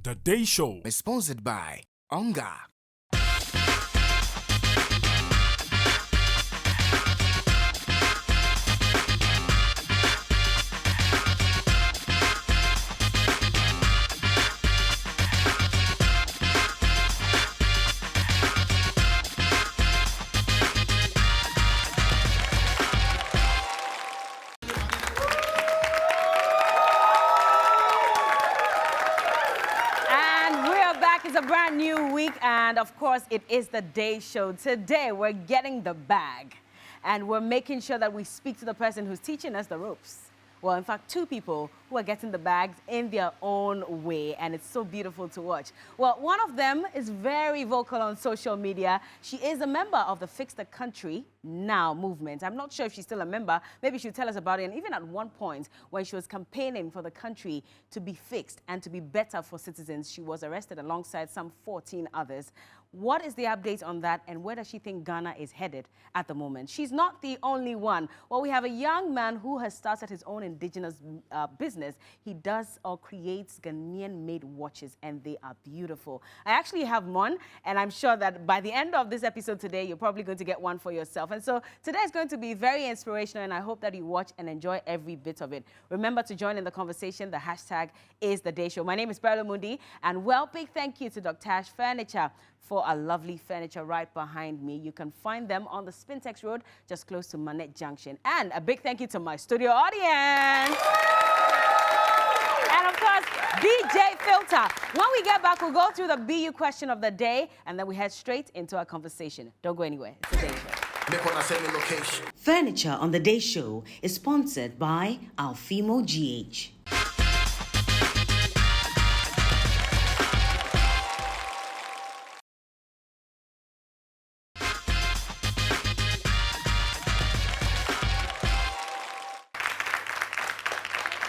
The Day Show is sponsored by Onga. It's a brand new week, and of course, it is the Day Show. Today, we're getting the bag, and we're making sure that we speak to the person who's teaching us the ropes. Well, in fact, two people who are getting the bags in their own way, and it's so beautiful to watch. Well, one of them is very vocal on social media. She is a member of the Fix the Country Now movement. I'm not sure if she's still a member. Maybe she'll tell us about it. And even at one point, when she was campaigning for the country to be fixed and to be better for citizens, she was arrested alongside some 14 others. What is the update on that, and where does she think Ghana is headed at the moment? She's not the only one. Well, we have a young man who has started his own indigenous business. He does or creates Ghanaian-made watches, and they are beautiful. I actually have one, and I'm sure that by the end of this episode today, you're probably going to get one for yourself. And so today is going to be very inspirational, and I hope that you watch and enjoy every bit of it. Remember to join in the conversation. The hashtag is The Day Show. My name is Berla Mundi, and well, big thank you to Dr. Ash Furniture for a lovely furniture right behind me. You can find them on the Spintex Road, just close to Manette Junction. And a big thank you to my studio audience. And of course, DJ Filter. When we get back, we'll go through the BU question of the day, and then we head straight into our conversation. Don't go anywhere. It's The Day Show. Furniture on The Day Show is sponsored by Alfimo GH.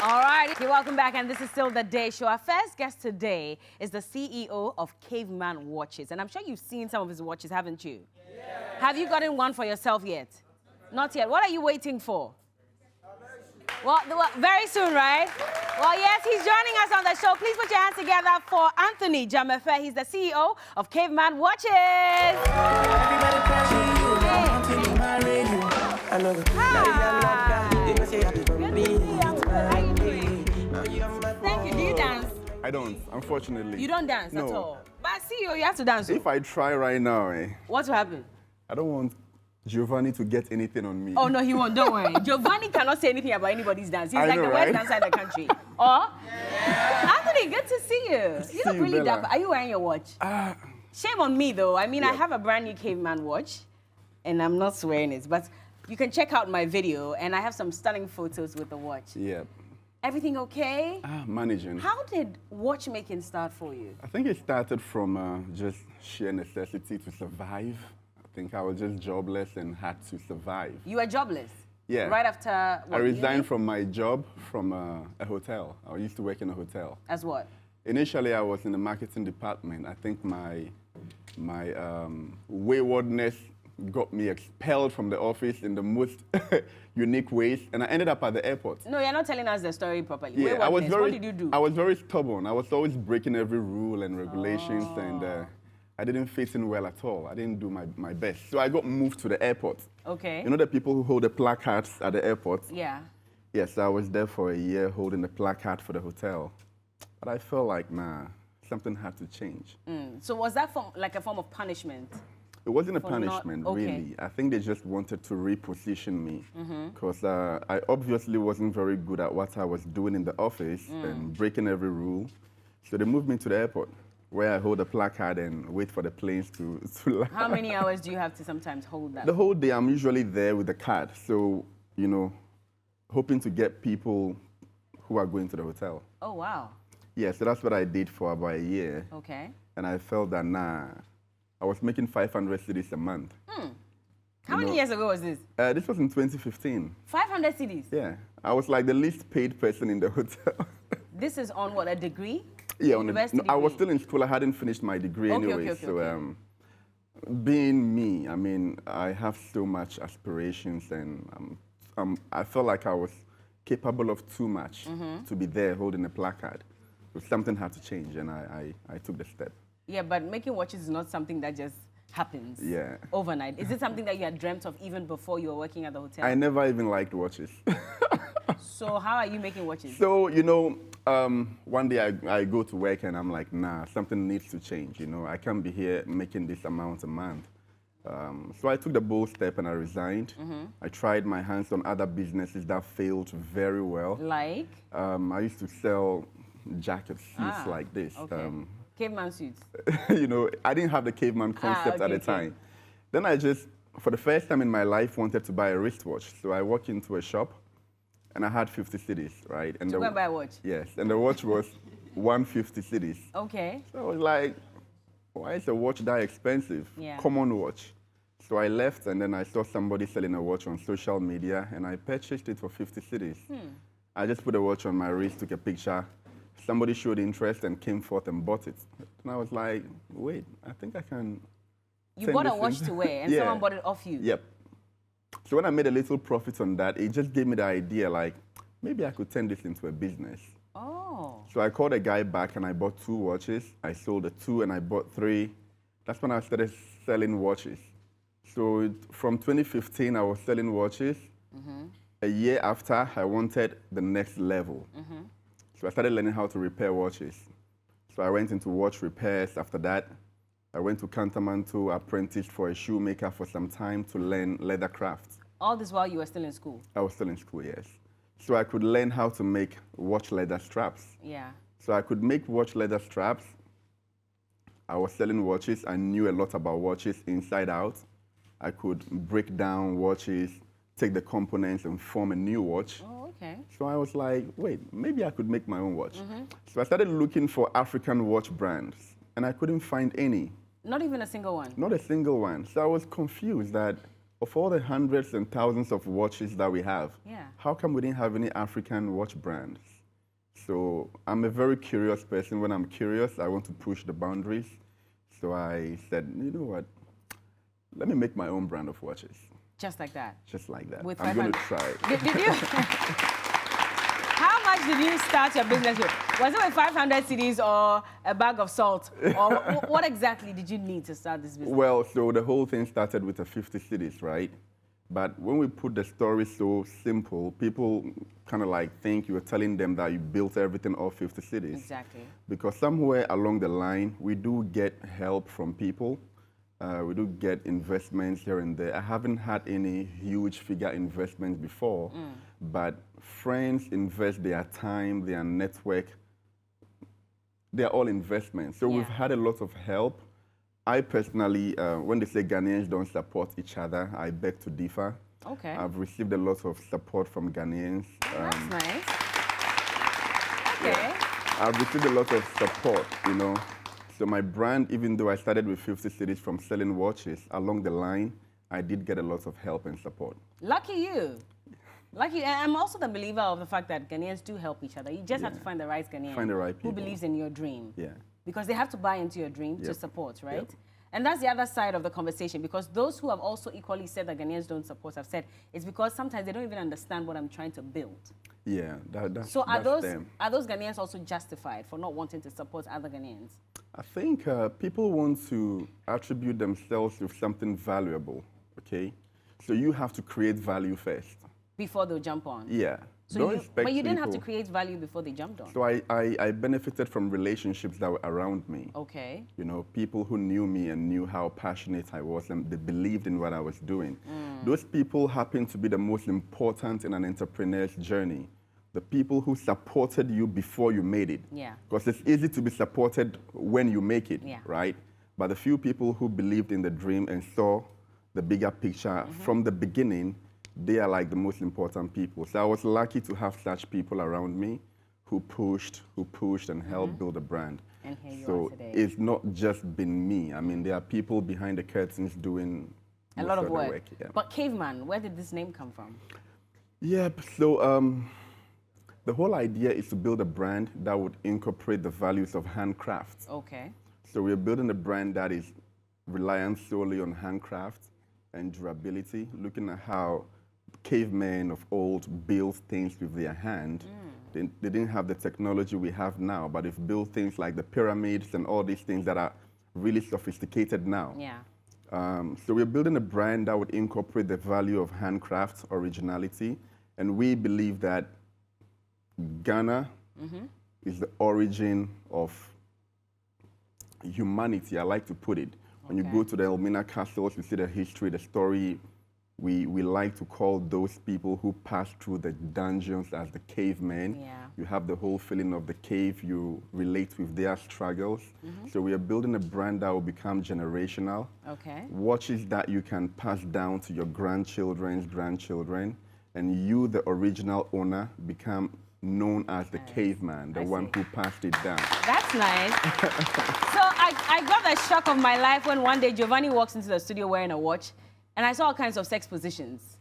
All right, welcome back, and this is still The Day Show. Our first guest today is the CEO of Caveman Watches, and I'm sure you've seen some of his watches, haven't you? Yeah. Have you gotten one for yourself yet? Not yet. What are you waiting for? Well, very soon, right? Well, yes, he's joining us on the show. Please put your hands together for Anthony Jamefe. He's the CEO of Caveman Watches. Thank you. Do you dance? I don't, unfortunately. You don't dance at all? But I see you have to dance. If I try right now, what will happen? I don't want Giovanni to get anything on me. Oh, no, he won't. Don't worry. Giovanni cannot say anything about anybody's dance. He's like the worst dancer in the country. Oh? Yeah. Anthony, good to see you. You look really dapper. Are you wearing your watch? Shame on me, though. I mean, I have a brand new Caveman watch, and I'm not swearing it, but you can check out my video, and I have some stunning photos with the watch. Yeah. Everything okay? Managing. How did watchmaking start for you? I think it started from just sheer necessity to survive. I think I was just jobless and had to survive. You were jobless? Yeah. Right after what, I resigned from my job from a hotel. I used to work in a hotel. As what? Initially, I was in the marketing department. I think my waywardness got me expelled from the office in the most unique ways, and I ended up at the airport. No, you're not telling us the story properly. Yeah, what did you do? I was very stubborn. I was always breaking every rule and regulations, and I didn't fit in well at all. I didn't do my best. So I got moved to the airport. Okay. You know the people who hold the placards at the airport? Yeah. Yes, I was there for a year holding the placard for the hotel. But I felt like, something had to change. So was that like a form of punishment? It wasn't a punishment, really. I think they just wanted to reposition me because I obviously wasn't very good at what I was doing in the office and breaking every rule. So they moved me to the airport where I hold a placard and wait for the planes to land. How many hours do you have to sometimes hold that? The whole day I'm usually there with the card. So, you know, hoping to get people who are going to the hotel. Oh, wow. Yeah, so that's what I did for about a year. Okay. And I felt that, I was making 500 cedis a month. How many years ago was this? This was in 2015. 500 cedis? Yeah. I was like the least paid person in the hotel. This is on what, a degree? Yeah, on degree. I was still in school. I hadn't finished my degree anyway. So being me, I mean, I have so much aspirations, and I felt like I was capable of too much to be there holding a placard. So something had to change, and I took the step. Yeah, but making watches is not something that just happens overnight. Is it something that you had dreamt of even before you were working at the hotel? I never even liked watches. So how are you making watches? So, one day I go to work and I'm like, nah, something needs to change, I can't be here making this amount a month. So I took the bold step and I resigned. I tried my hands on other businesses that failed very well. Like? I used to sell jackets, suits like this. Okay. Caveman suits. I didn't have the caveman concept at the time. Then I just, for the first time in my life, wanted to buy a wristwatch. So I walked into a shop and I had 50 cities, right? And to go and buy a watch? Yes, and the watch was 150 cities. Okay. So I was like, why is a watch that expensive? Yeah. Common watch. So I left and then I saw somebody selling a watch on social media and I purchased it for 50 cities. I just put a watch on my wrist, took a picture. Somebody showed interest and came forth and bought it. And I was like, wait, I think I can. You bought a watch to wear and someone bought it off you? Yep. So when I made a little profit on that, it just gave me the idea, like, maybe I could turn this into a business. Oh. So I called a guy back and I bought 2 watches. I sold the 2 and I bought 3. That's when I started selling watches. So from 2015, I was selling watches. A year after, I wanted the next level. So I started learning how to repair watches. So I went into watch repairs after that. I went to Cantamanto, apprenticed for a shoemaker for some time to learn leather crafts. All this while you were still in school? I was still in school, yes. So I could learn how to make watch leather straps. Yeah. So I could make watch leather straps. I was selling watches. I knew a lot about watches inside out. I could break down watches, take the components and form a new watch. Oh, okay. So I was like, wait, maybe I could make my own watch. So I started looking for African watch brands, and I couldn't find any. Not even a single one? Not a single one. So I was confused that of all the hundreds and thousands of watches that we have, how come we didn't have any African watch brands? So I'm a very curious person. When I'm curious, I want to push the boundaries. So I said, you know what? Let me make my own brand of watches. Just like that? Just like that. With I'm going to try it. Did you? How much did you start your business with? Was it with 500 CDs or a bag of salt? Or what exactly did you need to start this business? Well, so the whole thing started with the 50 cities, right? But when we put the story so simple, people kind of like think you were telling them that you built everything off 50 cities. Exactly. Because somewhere along the line, we do get help from people. We do get investments here and there. I haven't had any huge figure investments before, but friends invest their time, their network. They're all investments. So we've had a lot of help. I personally, when they say Ghanaians don't support each other, I beg to differ. Okay. I've received a lot of support from Ghanaians. That's nice. Okay. Yeah. I've received a lot of support, So my brand, even though I started with 50 cities from selling watches, along the line, I did get a lot of help and support. Lucky you. Lucky. And I'm also the believer of the fact that Ghanaians do help each other. You just have to find the right Ghanaian. Find the right people. Who believes in your dream. Yeah. Because they have to buy into your dream to support, right? Yep. And that's the other side of the conversation, because those who have also equally said that Ghanaians don't support have said it's because sometimes they don't even understand what I'm trying to build. Yeah, that's So are them. those Ghanaians also justified for not wanting to support other Ghanaians? I think people want to attribute themselves with something valuable, okay? So you have to create value first. Before they'll jump on? Yeah. So but you didn't have to create value before they jumped on. So I benefited from relationships that were around me. Okay. People who knew me and knew how passionate I was and they believed in what I was doing. Those people happen to be the most important in an entrepreneur's journey. The people who supported you before you made it. Yeah. Because it's easy to be supported when you make it, yeah. right? But the few people who believed in the dream and saw the bigger picture from the beginning, they are like the most important people. So I was lucky to have such people around me who pushed and helped build a brand. And here you so are today. It's not just been me. I mean, there are people behind the curtains doing a lot of work. Yeah. But Caveman, where did this name come from? Yeah, so the whole idea is to build a brand that would incorporate the values of handcraft. Okay. So we're building a brand that is reliant solely on handcraft and durability, looking at how cavemen of old built things with their hand They didn't have the technology we have now, but they've built things like the pyramids and all these things that are really sophisticated now. Yeah. So we're building a brand that would incorporate the value of handcraft, originality, and we believe that Ghana is the origin of humanity, I like to put it. When you go to the Elmina castles, you see the history, the story. We like to call those people who passed through the dungeons as the cavemen. Yeah. You have the whole feeling of the cave. You relate with their struggles. So we are building a brand that will become generational. Okay. Watches that you can pass down to your grandchildren's grandchildren. And you, the original owner, become known as the caveman, the one who passed it down. That's nice. So I got the shock of my life when one day Giovanni walks into the studio wearing a watch, and I saw all kinds of sex positions,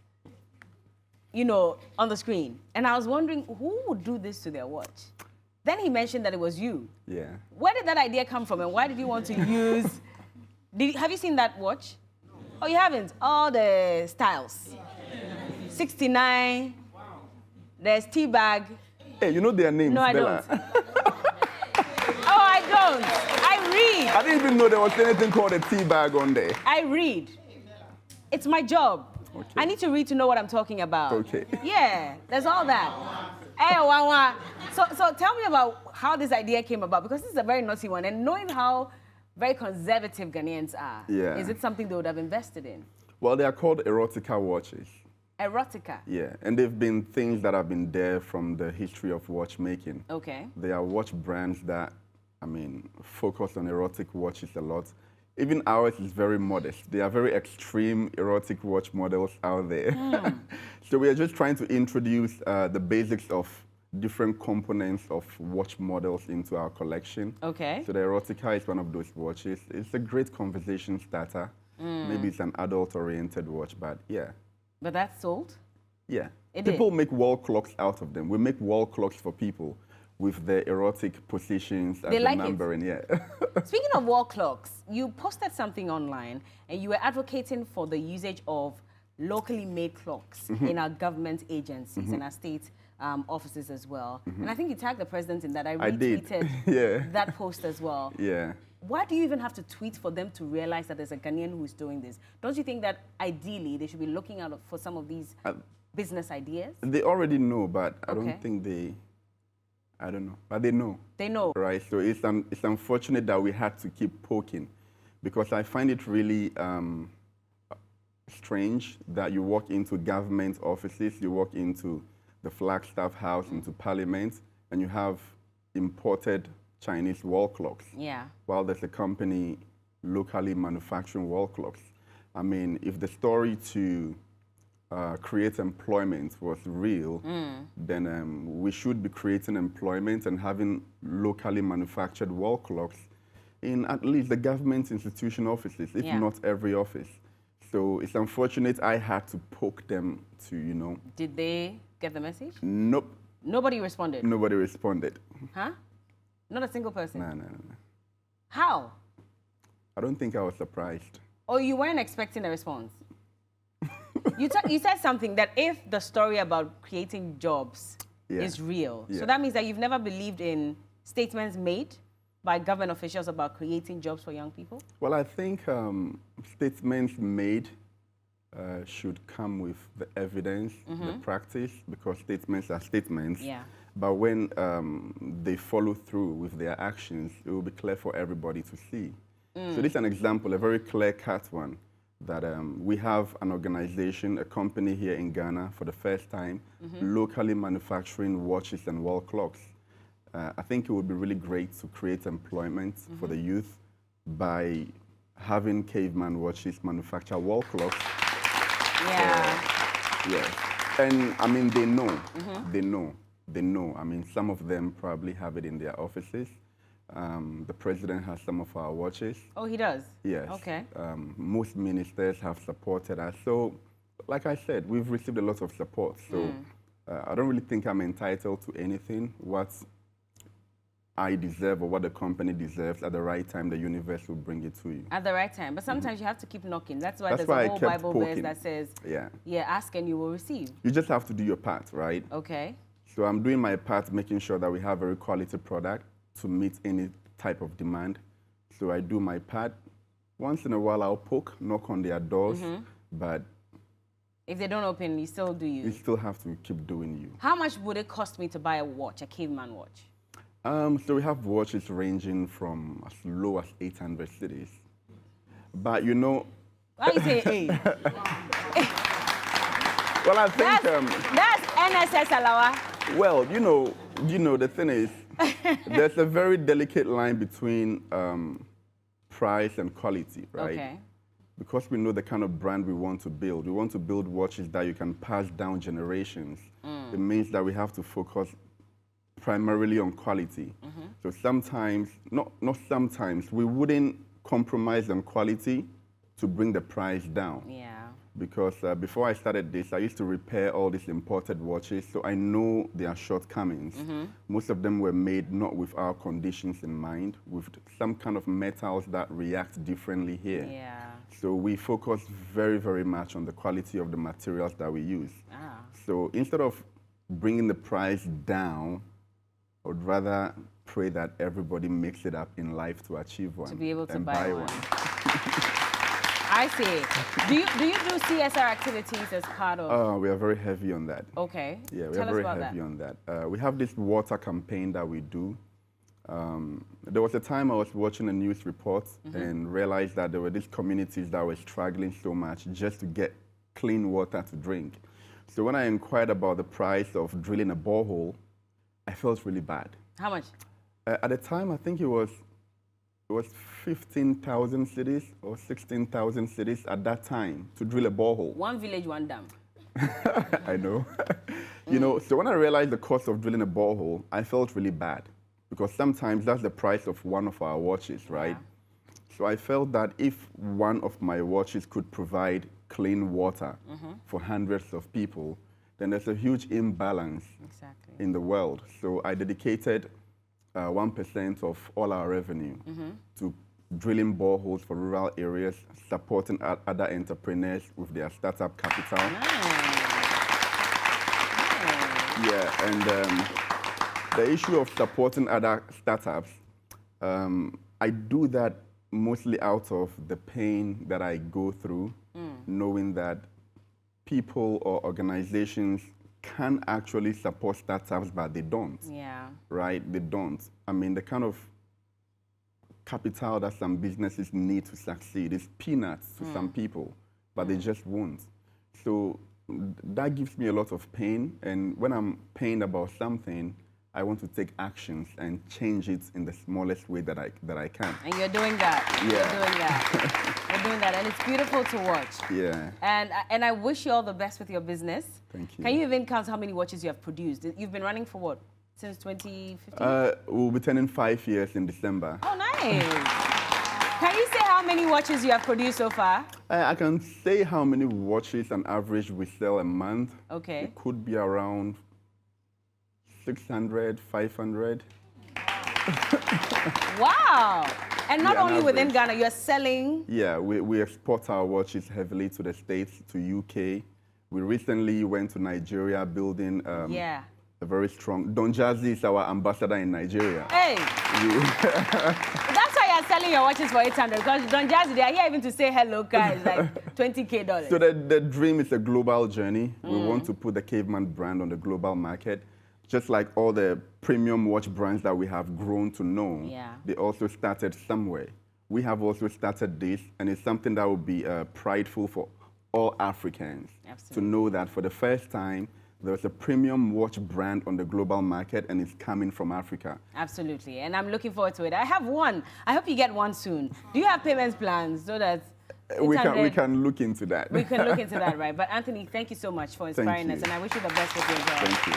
you know, on the screen. And I was wondering, who would do this to their watch? Then he mentioned that it was you. Yeah. Where did that idea come from, and why did you want to use... have you seen that watch? Oh, you haven't? All the styles. 69. There's Teabag. Hey, you know their names, No, I Bella. don't. Oh, I don't. I read. I didn't even know there was anything called a tea bag on there. I read. It's my job. Okay. I need to read to know what I'm talking about. Okay. Yeah, there's all that. Hey, Wawa. So tell me about how this idea came about, because this is a very naughty one, and knowing how very conservative Ghanaians are, is it something they would have invested in? Well, they are called erotica watches. Erotica? Yeah, and they've been things that have been there from the history of watchmaking. Okay. They are watch brands that, I mean, focus on erotic watches a lot. Even ours is very modest. They are very extreme erotic watch models out there. So we are just trying to introduce the basics of different components of watch models into our collection. Okay. So the erotica is one of those watches. It's a great conversation starter. Maybe it's an adult-oriented watch, but yeah. But that's sold? Yeah. It People is. make wall clocks out of them. We make wall clocks for people with the erotic positions and They the like numbering. Yeah. Speaking of wall clocks, you posted something online and you were advocating for the usage of locally made clocks in our government agencies and our state offices as well. And I think you tagged the president in that. I did. retweeted that post as well. Yeah. Why do you even have to tweet for them to realize that there's a Ghanaian who's doing this? Don't you think that ideally they should be looking out for some of these business ideas? They already know, but I don't think they, I don't know, but they know. They know. Right, so it's unfortunate that we had to keep poking, because I find it really strange that you walk into government offices, you walk into the Flagstaff House, into Parliament, and you have imported Chinese wall clocks. Yeah. While there's a company locally manufacturing wall clocks. I mean, if the story to create employment was real, then we should be creating employment and having locally manufactured wall clocks in at least the government institution offices, if not every office. So it's unfortunate I had to poke them to, you know. Did they get the message? Nope. Nobody responded? Nobody responded. Huh? Not a single person? No. How? I don't think I was surprised. Or you weren't expecting a response? You said something that if the story about creating jobs is real, so that means that you've never believed in statements made by government officials about creating jobs for young people? Well, I think statements made should come with the evidence, the practice, because statements are statements. Yeah. But when they follow through with their actions, it will be clear for everybody to see. So this is an example, a very clear-cut one, that we have an organization, a company here in Ghana for the first time, locally manufacturing watches and wall clocks. I think it would be really great to create employment for the youth by having caveman watches manufacture wall clocks. Yeah. Yeah. And I mean, they know. They know. I mean, some of them probably have it in their offices. The president has some of our watches. Oh, he does? Yes. Okay. Most ministers have supported us. So, like I said, we've received a lot of support. So, I don't really think I'm entitled to anything. What I deserve or what the company deserves, at the right time, the universe will bring it to you. At the right time. But sometimes you have to keep knocking. That's why there's I a whole kept Bible poking. verse that says, yeah, ask and you will receive. you just have to do your part, right? Okay. So I'm doing my part, making sure that we have very quality product to meet any type of demand. So I do my part. Once in a while, I'll knock on their doors, but if they don't open, you still do you. You still have to keep doing you. How much would it cost me to buy a watch, a caveman watch? So we have watches ranging from as low as 800 cities. But you know... Why you say 8? Well, I think... That's NSS Alawa. Well, you know, the thing is, there's a very delicate line between price and quality, right? Okay. Because we know the kind of brand we want to build. We want to build watches that you can pass down generations. It means that we have to focus primarily on quality. So sometimes, not sometimes, we wouldn't compromise on quality to bring the price down. Yeah. Because before I started this, I used to repair all these imported watches, so I know their shortcomings. Most of them were made not with our conditions in mind, with some kind of metals that react differently here. Yeah. So we focus very, very much on the quality of the materials that we use. So instead of bringing the price down, I would rather pray that everybody makes it up in life to achieve one. To be able to and buy one. I see. Do you do CSR activities as part of? We are very heavy on that. Okay. Yeah, we Tell are very us about heavy that. on that. We have this water campaign that we do. There was a time I was watching a news report and realized that there were these communities that were struggling so much just to get clean water to drink. So when I inquired about the price of drilling a borehole, I felt really bad. How much? At the time, I think it was 15,000 cities or 16,000 cities at that time to drill a borehole. One village, one dam. I know. You know, so when I realized the cost of drilling a borehole, I felt really bad because sometimes that's the price of one of our watches, right? Yeah. So I felt that if one of my watches could provide clean water for hundreds of people, then there's a huge imbalance in the world. So I dedicated 1% of all our revenue to drilling boreholes for rural areas, supporting other entrepreneurs with their startup capital. Yeah, and the issue of supporting other startups, I do that mostly out of the pain that I go through, knowing that people or organizations can actually support startups, but they don't. Yeah. Right? They don't. I mean, the kind of capital that some businesses need to succeed is peanuts to some people, but they just won't. So that gives me a lot of pain. And when I'm pained about something, I want to take actions and change it in the smallest way that I can. And you're doing that. Yeah. You're doing that. You're doing that, and it's beautiful to watch. Yeah. And I wish you all the best with your business. Thank you. Can you even count how many watches you have produced? You've been running for what? Since 2015? We'll be turning 5 years in December. Oh, nice. Can you say how many watches you have produced so far? I can say how many watches on average we sell a month. Okay. It could be around 600, 500. Wow. And not only within Ghana, you're selling? Yeah, we export our watches heavily to the States, to UK. We recently went to Nigeria building a very strong... Don Jazzy is our ambassador in Nigeria. Hey! That's why you're selling your watches for 800, because Don Jazzy, they are here even to say hello, guys, like $20K. So the dream is a global journey. We want to put the Caveman brand on the global market. Just like all the premium watch brands that we have grown to know, they also started somewhere. We have also started this, and it's something that will be prideful for all Africans to know that for the first time, there's a premium watch brand on the global market, and it's coming from Africa. Absolutely, and I'm looking forward to it. I have one. I hope you get one soon. Do you have payments plans so that... We can look into that. We can look into that, right? But Anthony, thank you so much for inspiring us, and I wish you the best with your job. Thank you.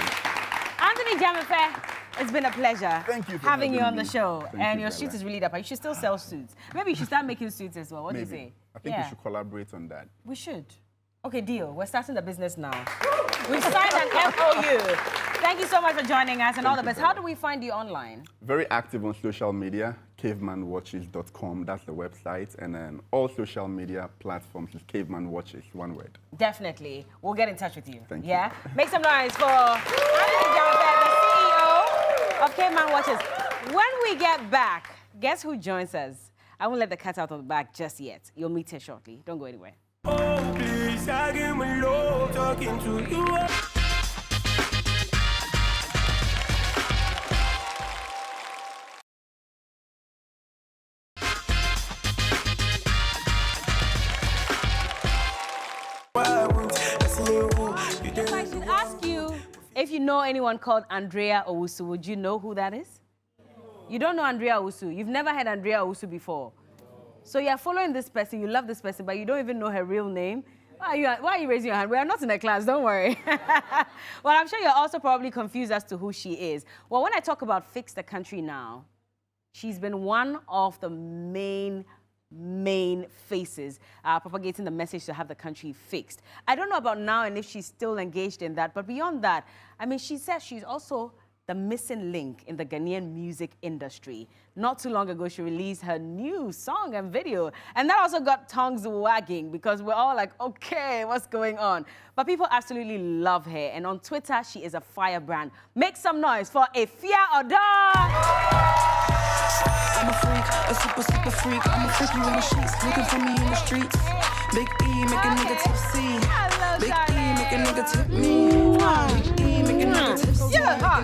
Anthony Jamefe, it's been a pleasure having you on the show. Thank you, your suit is really dapper. You should still sell suits. Maybe you should start making suits as well. What do you say? I think we should collaborate on that. We should. Okay, deal. We're starting the business now. We've signed an MOU. Thank you so much for joining us and all the best. How do we find you online? Very active on social media, cavemanwatches.com, that's the website, and then all social media platforms is Caveman Watches, one word. Definitely. We'll get in touch with you. Thank you. Yeah? Make some noise for Anthony Jarrett, the CEO of Caveman Watches. When we get back, guess who joins us? I won't let the cat out of the bag just yet. You'll meet her shortly. Don't go anywhere. Oh, please, I get my love talking to you. If I should ask you if you know anyone called Andrea Owusu, would you know who that is? You don't know Andrea Owusu. You've never heard Andrea Owusu before. So you're following this person, you love this person, but you don't even know her real name. Why are you raising your hand? We are not in a class, don't worry. Well, I'm sure you're also probably confused as to who she is. Well, when I talk about Fix the Country Now, she's been one of the main faces propagating the message to have the country fixed. I don't know about now and if she's still engaged in that, but beyond that, I mean, she says she's also the missing link in the Ghanaian music industry. Not too long ago, she released her new song and video, and that also got tongues wagging because we're all like, okay, what's going on? But people absolutely love her, and on Twitter, she is a firebrand. Make some noise for Efia Odo! I'm a freak, a super freak. I'm a freak, you in the sheets, looking for me in the streets. Big E, make a nigga tipsy. Big E, make a nigga tip me. Big E, make a nigga tipsy. Yeah,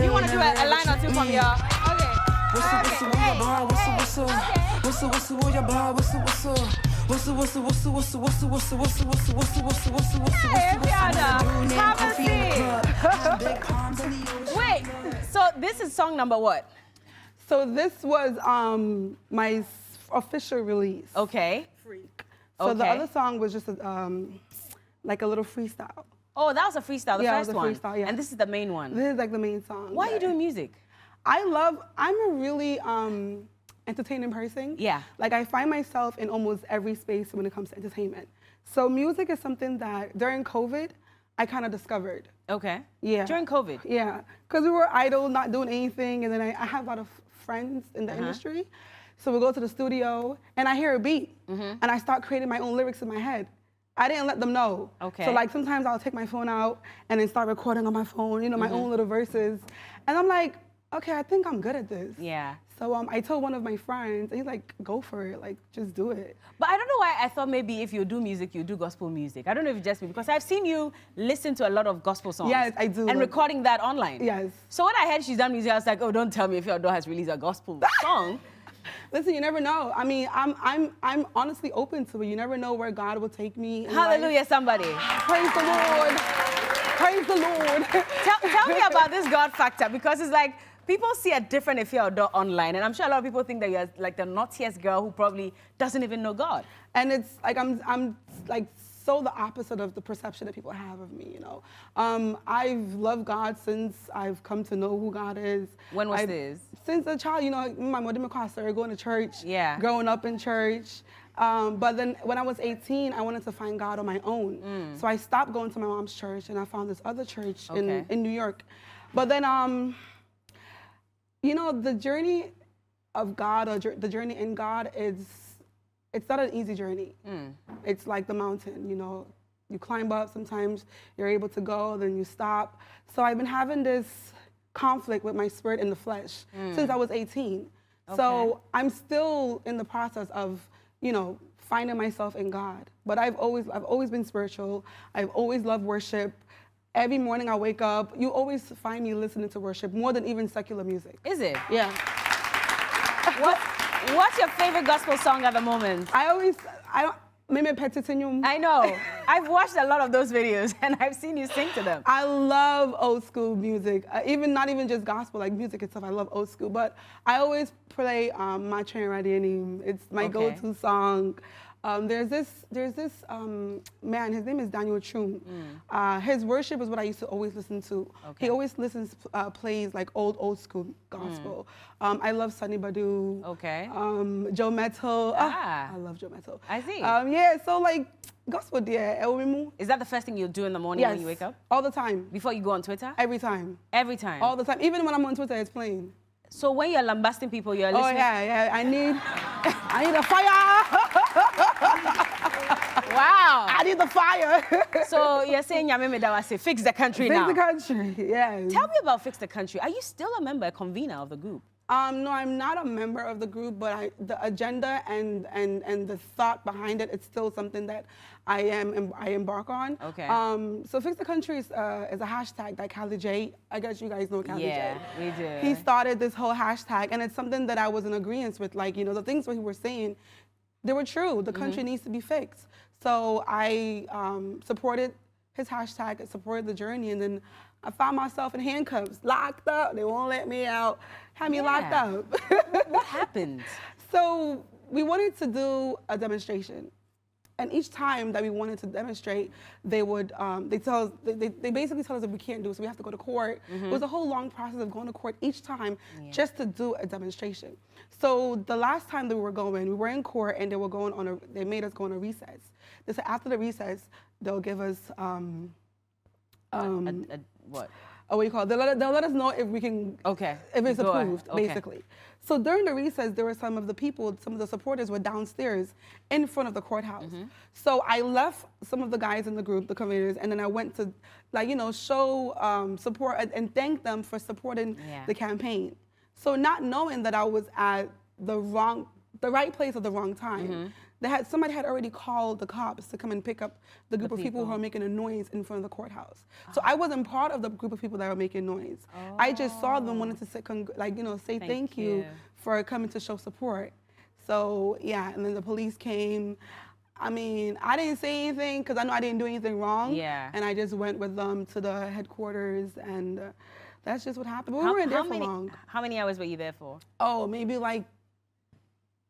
you want to do a line or two from your... Okay. What's your bar? What's your bar? Wait, so this is song number what? So this was my official release. Okay. Freak. So the Okay. other song was just like a little freestyle. Oh, that was a freestyle, the Yeah, it first was a one. freestyle, yeah. And this is the main one. This is like the main song. Why are you yeah. doing music? I'm a really entertaining person. Yeah. Like I find myself in almost every space when it comes to entertainment. So music is something that during COVID, I kind of discovered. Okay. Yeah. During COVID? Yeah, because we were idle, not doing anything, and then I have a lot of friends in the industry. So we go to the studio, and I hear a beat, and I start creating my own lyrics in my head. I didn't let them know. Okay. So like sometimes I'll take my phone out and then start recording on my phone, you know, my own little verses. And I'm like, okay, I think I'm good at this. Yeah. So I told one of my friends, and he's like, go for it, like just do it. But I don't know why I thought maybe if you do music, you do gospel music. I don't know if it's just me, because I've seen you listen to a lot of gospel songs. Yes, I do. And recording that online. Yes. So when I heard she's done music, I was like, oh, don't tell me if your daughter has released a gospel song. Listen, you never know. I mean, I'm honestly open to it. You never know where God will take me. in Hallelujah, life. somebody. Praise the Lord. Praise the Lord. Tell me about this God factor, because it's like, people see a different Efia Odo online, and I'm sure a lot of people think that you're like the naughtiest girl who probably doesn't even know God. And it's like, I'm like so the opposite of the perception that people have of me, you know. I've loved God since I've come to know who God is. When was this? Since a child, you know, my mother started going to church, Yeah. growing up in church. But then when I was 18, I wanted to find God on my own. So I stopped going to my mom's church, and I found this other church in New York. But then, you know, the journey of God, or the journey in God, it's not an easy journey. It's like the mountain, you know. You climb up, sometimes you're able to go, then you stop. So I've been having this conflict with my spirit and the flesh since I was 18. Okay. So I'm still in the process of, you know, finding myself in God. But I've always been spiritual. I've always loved worship. Every morning I wake up, you always find me listening to worship more than even secular music. Is it? Yeah. What's your favorite gospel song at the moment? I know. I've watched a lot of those videos, and I've seen you sing to them. I love old school music, not even just gospel, like music itself. I love old school, but I always play My Train Radiating. It's my go-to song. There's this man, his name is Daniel Chum. His worship is what I used to always listen to. Okay. He always plays like old school gospel. I love Sunny Badu. Okay. Joe Metto. Ah. I love Joe Metto. I see. Yeah, so like, Gospel, dear. Is that the first thing you'll do in the morning when you wake up? All the time. Before you go on Twitter? Every time. Every time? All the time. Even when I'm on Twitter, it's playing. So when you're lambasting people, you're listening? Oh, yeah. I need a fire. Wow. I need the fire. So you're saying, fix the country now? Fix the country, yeah. Tell me about Fix the Country. Are you still a member, a convener of the group? No, I'm not a member of the group, but the agenda and the thought behind it, it's still something that I embark on. Okay. So Fix the Country is a hashtag that Kali J, I guess you guys know Kali J. Yeah, we do. He started this whole hashtag, and it's something that I was in agreement with. Like, the things that he was saying, they were true. The country needs to be fixed. So I supported his hashtag, I supported the journey, and then I found myself in handcuffs, locked up. They won't let me out. Had me locked up. What happened? So we wanted to do a demonstration. And each time that we wanted to demonstrate, they would, they basically tell us that we can't do it, so we have to go to court. It was a whole long process of going to court each time just to do a demonstration. So the last time that we were in court, and they made us go on a recess. They said after the recess, they'll give us, what? Oh, what do you call it? They'll let us know if we can, if it's approved, basically. So during the recess, there were some of the supporters were downstairs in front of the courthouse. So I left some of the guys in the group, the conveners, and then I went to, show support and thank them for supporting the campaign. So not knowing that I was at the right place at the wrong time. Somebody had already called the cops to come and pick up the group of people who are making a noise in front of the courthouse. So I wasn't part of the group of people that were making noise. I just saw them, wanted to say thank you for coming to show support. So yeah, and then the police came. I mean, I didn't say anything because I know I didn't do anything wrong. Yeah. And I just went with them to the headquarters, and that's just what happened. But we weren't there for long. How many hours were you there for? Oh, maybe like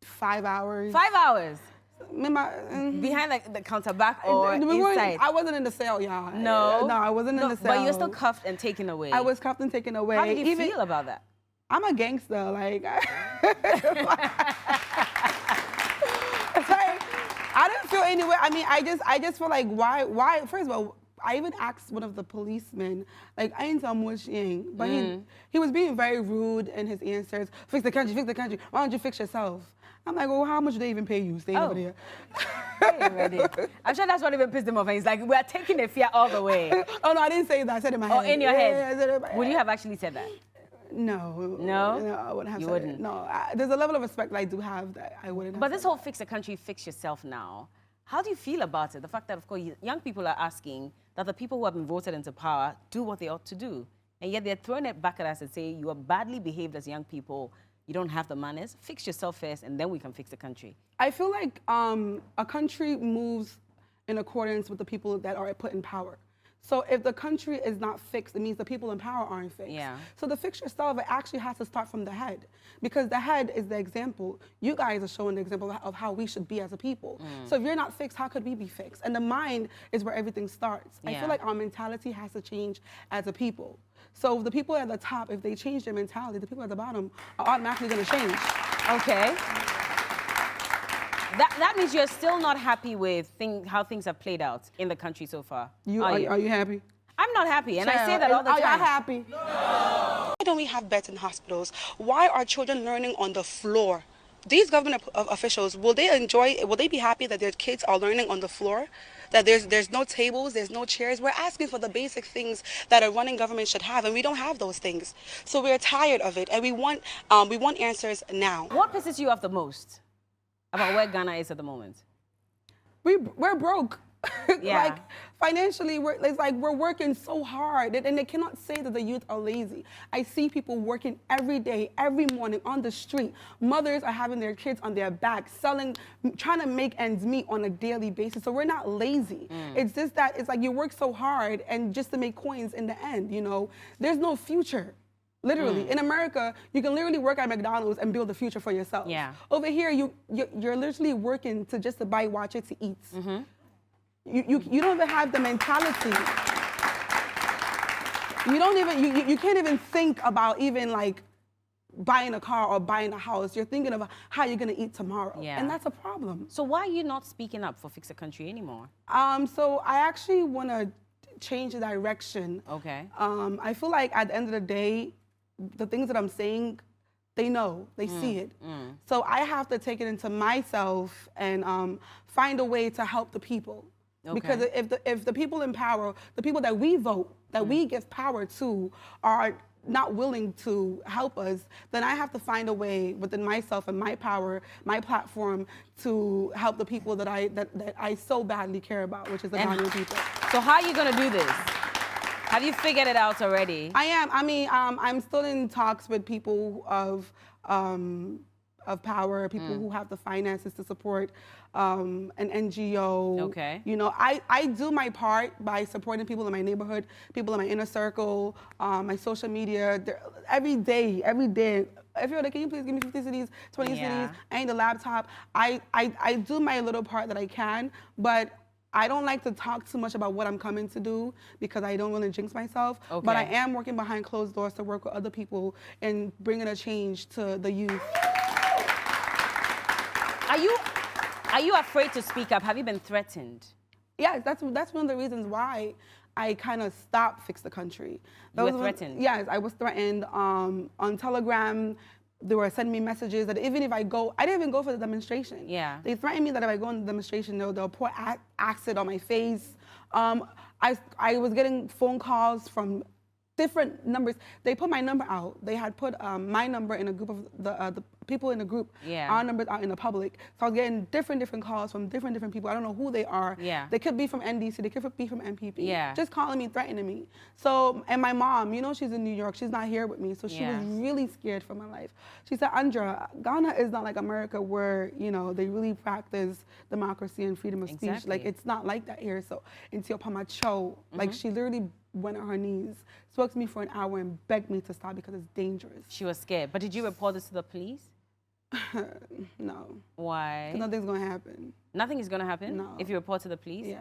5 hours. 5 hours? Behind the counter back or inside? I wasn't in the cell, y'all. No? No, I wasn't in the cell. But you're still cuffed and taken away. I was cuffed and taken away. How did you feel about that? I'm a gangster, like. I didn't feel any way. I mean, I just feel like, why? First of all, I even asked one of the policemen, like, I ain't tell much, but he was being very rude in his answers. Fix the country, why don't you fix yourself? I'm like, well, how much do they even pay you staying over there? I'm sure that's what even pissed him off. And he's like, we're taking Efia all the way. Oh, no, I didn't say that. I said it in my head. Oh, in your head? Yeah, I said it in my head. Would you have actually said that? No. No? No, I wouldn't have you said wouldn't. it. No, there's a level of respect that I do have that I wouldn't have. But this whole fix the country, fix yourself now, how do you feel about it? The fact that, of course, young people are asking that the people who have been voted into power do what they ought to do. And yet they're throwing it back at us and saying, you are badly behaved as young people. You don't have the manners. Fix yourself first, and then we can fix the country. I feel like a country moves in accordance with the people that are put in power. So if the country is not fixed, it means the people in power aren't fixed. Yeah. So the fix yourself, it actually has to start from the head, because the head is the example. You guys are showing the example of how we should be as a people. So if you're not fixed, how could we be fixed? And the mind is where everything starts. I feel like our mentality has to change as a people. So the people at the top, if they change their mentality, the people at the bottom are automatically going to change. Okay. That means you're still not happy with how things have played out in the country so far. Are you happy? I'm not happy, and I say that all the time. Are you happy? No. Why don't we have beds in hospitals? Why are children learning on the floor? These government officials, will they be happy that their kids are learning on the floor? That there's no tables, there's no chairs? We're asking for the basic things that a running government should have, and we don't have those things. So we're tired of it, and we want answers now. What pisses you off the most about where Ghana is at the moment? We're broke. Yeah. Like, financially, we're working so hard, and they cannot say that the youth are lazy. I see people working every day, every morning on the street. Mothers are having their kids on their backs, trying to make ends meet on a daily basis. So we're not lazy. It's just that it's like you work so hard and just to make coins in the end, There's no future. Literally. In America, you can literally work at McDonald's and build a future for yourself. Yeah. Over here, you're literally working to buy water to eat. You don't even have the mentality. You can't even think about even like buying a car or buying a house. You're thinking of how you're going to eat tomorrow. Yeah. And that's a problem. So why are you not speaking up for Fix the Country anymore? So I actually want to change the direction. Okay. I feel like at the end of the day, the things that I'm saying, they know, they see it. So I have to take it into myself and find a way to help the people. Okay. Because if the people in power, the people that we vote, that we give power to, are not willing to help us, then I have to find a way within myself and my power, my platform, to help the people that I so badly care about, which is the Ghanaian people. So how are you going to do this? Have you figured it out already? I am. I mean, I'm still in talks with people of power, people who have the finances to support an NGO. Okay. You know, I do my part by supporting people in my neighborhood, people in my inner circle, my social media. Every day. Efia Odo, can you please give me 50 cities, 20 cities? I need a laptop. I do my little part that I can, but I don't like to talk too much about what I'm coming to do because I don't want to jinx myself. Okay. But I am working behind closed doors to work with other people and bringing a change to the youth. Are you afraid to speak up? Have you been threatened? Yes, that's one of the reasons why I kind of stopped Fix the Country. You were threatened? Yes, I was threatened on Telegram. They were sending me messages that even if I go, I didn't even go for the demonstration. Yeah. They threatened me that if I go on the demonstration, they'll pour acid on my face. I was getting phone calls from different numbers. They put my number out. They had put my number in a group of the people in the group. Yeah. Our numbers out in the public. So I was getting different calls from different people. I don't know who they are. Yeah. They could be from NDC. They could be from MPP. Yeah. Just calling me, threatening me. So, and my mom, you know, she's in New York. She's not here with me. So she was really scared for my life. She said, Andra, Ghana is not like America where, you know, they really practice democracy and freedom of speech. Like, it's not like that here. So, until Pamacho, like, she literally went on her knees, spoke to me for an hour and begged me to stop because it's dangerous. She was scared. But did you report this to the police? No. Why? Nothing's going to happen. Nothing is going to happen? No. If you report to the police? Yes.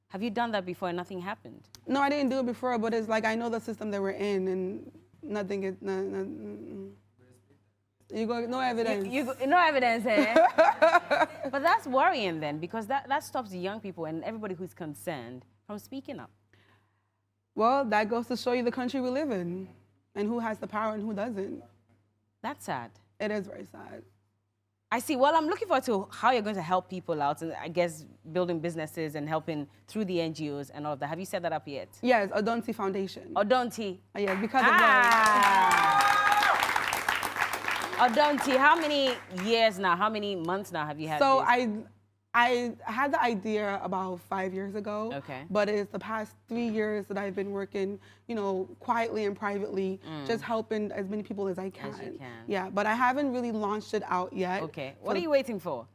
Have you done that before and nothing happened? No, I didn't do it before, but it's like I know the system that we're in and nothing is... You go, no evidence. No evidence, eh? But that's worrying then, because that stops the young people and everybody who's concerned from speaking up. Well, that goes to show you the country we live in and who has the power and who doesn't. That's sad. It is very sad. I see. Well, I'm looking forward to how you're going to help people out and I guess building businesses and helping through the NGOs and all of that. Have you set that up yet? Yes, Odonti Foundation. Odonti? Yeah, because of that. Odonti, how many years now, how many months now have you had So this? I had the idea about 5 years ago. Okay. But it's the past 3 years that I've been working, you know, quietly and privately, just helping as many people as I can. As you can. Yeah, but I haven't really launched it out yet. Okay. What are you waiting for?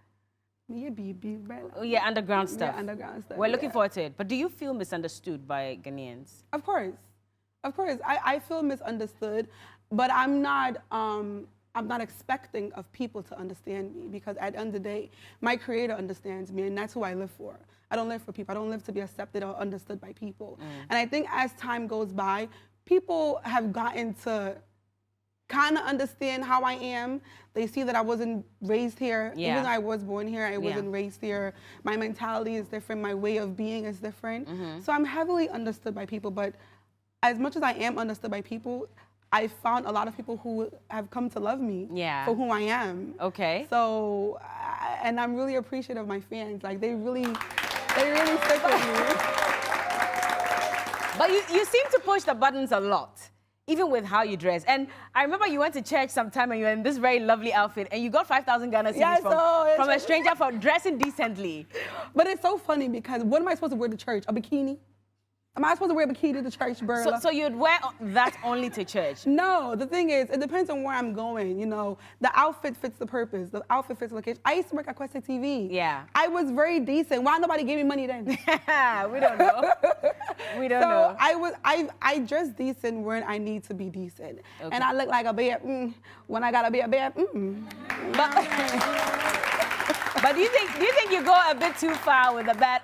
Yeah, Berla. Oh, yeah, underground stuff. Yeah, underground stuff. We're looking forward to it. But do you feel misunderstood by Ghanaians? Of course. Of course. I feel misunderstood, but I'm not expecting of people to understand me because at the end of the day, my creator understands me and that's who I live for. I don't live for people. I don't live to be accepted or understood by people. And I think as time goes by, people have gotten to kind of understand how I am. They see that I wasn't raised here. Yeah. Even though I was born here, I wasn't raised here. My mentality is different. My way of being is different. So I'm heavily understood by people, but as much as I am understood by people, I found a lot of people who have come to love me for who I am. Okay. So, and I'm really appreciative of my fans. Like, they really stick with me. But you seem to push the buttons a lot, even with how you dress. And I remember you went to church sometime and you were in this very lovely outfit and you got 5,000 Ghana cedis from a stranger for dressing decently. But it's so funny because what am I supposed to wear to church? A bikini? Am I supposed to wear a bikini to church, Berla? So you'd wear that only to church? No, the thing is, it depends on where I'm going, you know. The outfit fits the purpose. The outfit fits the location. I used to work at Questa TV. Yeah. I was very decent. Why nobody gave me money then? We don't know. We don't know. I dress decent when I need to be decent. Okay. And I look like a bear, when I gotta be a bear, But do you think you go a bit too far with the bad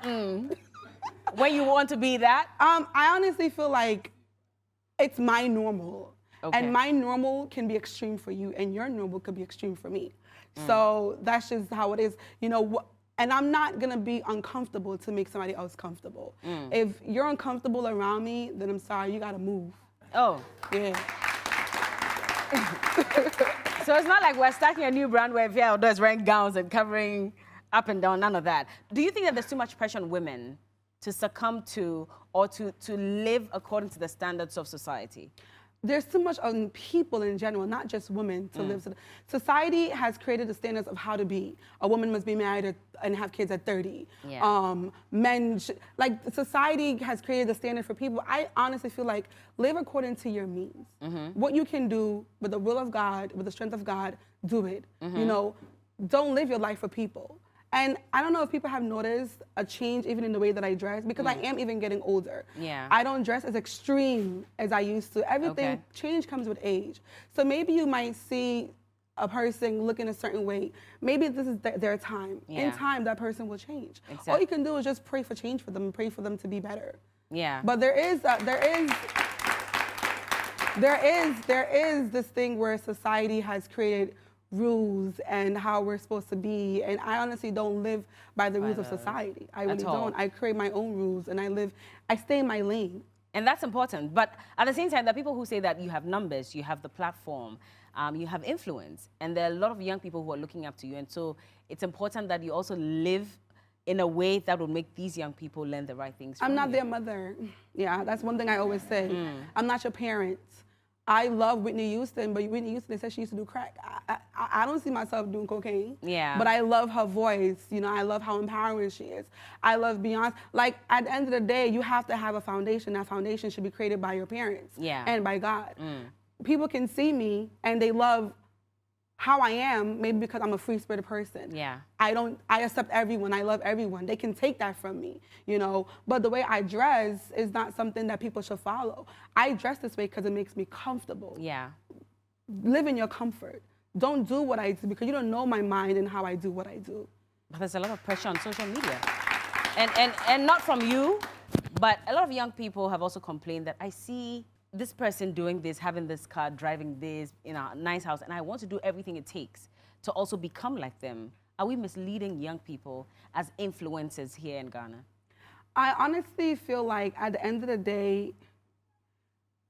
when you want to be that? I honestly feel like it's my normal. Okay. And my normal can be extreme for you, and your normal could be extreme for me. So that's just how it is. You know, and I'm not gonna be uncomfortable to make somebody else comfortable. If you're uncomfortable around me, then I'm sorry, you gotta move. Oh. Yeah. So it's not like we're starting a new brand where Efia Odo is wearing gowns and covering up and down, none of that. Do you think that there's too much pressure on women to succumb to or to live according to the standards of society? There's too much on people in general, not just women, to live. Society has created the standards of how to be. A woman must be married and have kids at 30. Yeah. Men, like society has created the standard for people. I honestly feel like live according to your means. What you can do with the will of God, with the strength of God, do it. You know, don't live your life for people. And I don't know if people have noticed a change even in the way that I dress, because I am even getting older. Yeah. I don't dress as extreme as I used to. Everything, change comes with age. So maybe you might see a person looking a certain way. Maybe this is their time. In time, that person will change. Exactly. All you can do is just pray for change for them and pray for them to be better. Yeah. But there is this thing where society has created rules and how we're supposed to be, and I honestly don't live by the rules of society. I really don't. I create my own rules, and I stay in my lane. And that's important. But at the same time, there are people who say that you have numbers, you have the platform, you have influence, and there are a lot of young people who are looking up to you, and so it's important that you also live in a way that will make these young people learn the right things from I'm not you. their mother. Yeah, that's one thing I always say. I'm not your parent. I love Whitney Houston, but Whitney Houston said she used to do crack. I don't see myself doing cocaine. Yeah. But I love her voice. You know, I love how empowering she is. I love Beyonce. Like, at the end of the day, you have to have a foundation. That foundation should be created by your parents and by God. People can see me and they love how I am, maybe because I'm a free-spirited person. Yeah. I accept everyone. I love everyone. They can take that from me, you know. But the way I dress is not something that people should follow. I dress this way because it makes me comfortable. Yeah. Live in your comfort. Don't do what I do because you don't know my mind and how I do what I do. But there's a lot of pressure on social media. And not from you, but a lot of young people have also complained that I see this person doing this, having this car, driving this, in a nice house, and I want to do everything it takes to also become like them. Are we misleading young people as influencers here in Ghana? I honestly feel like at the end of the day,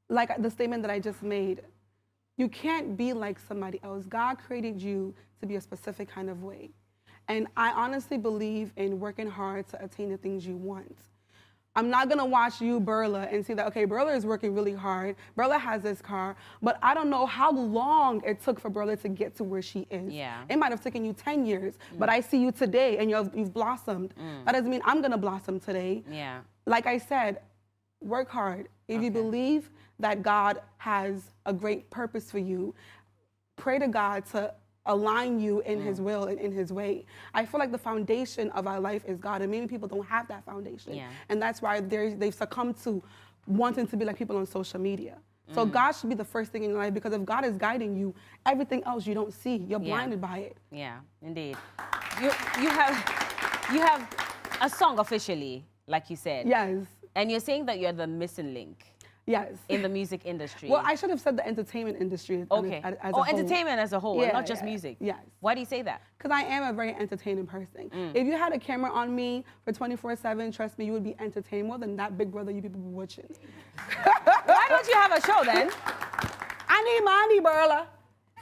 like the statement that I just made, you can't be like somebody else. God created you to be a specific kind of way. And I honestly believe in working hard to attain the things you want. I'm not gonna watch you, Berla, and see that, okay, Berla is working really hard. Berla has this car, but I don't know how long it took for Berla to get to where she is. Yeah. It might have taken you 10 years, but I see you today and you've blossomed. That doesn't mean I'm gonna blossom today. Yeah. Like I said, work hard. If you believe that God has a great purpose for you, pray to God to align you in His will and in His way. I feel like the foundation of our life is God, and many people don't have that foundation. Yeah. And that's why they've succumbed to wanting to be like people on social media. So God should be the first thing in your life, because if God is guiding you, everything else you don't see. You're blinded by it. Yeah, indeed. You have a song officially, like you said. Yes. And you're saying that you're the missing link. Yes. In the music industry. Well, I should have said the entertainment industry. Okay. As a oh, whole. entertainment as a whole, and not just music. Yes. Why do you say that? Because I am a very entertaining person. If you had a camera on me for 24/7, trust me, you would be entertained more than that Big Brother you people be watching. Why don't you have a show then? I need money, Berla.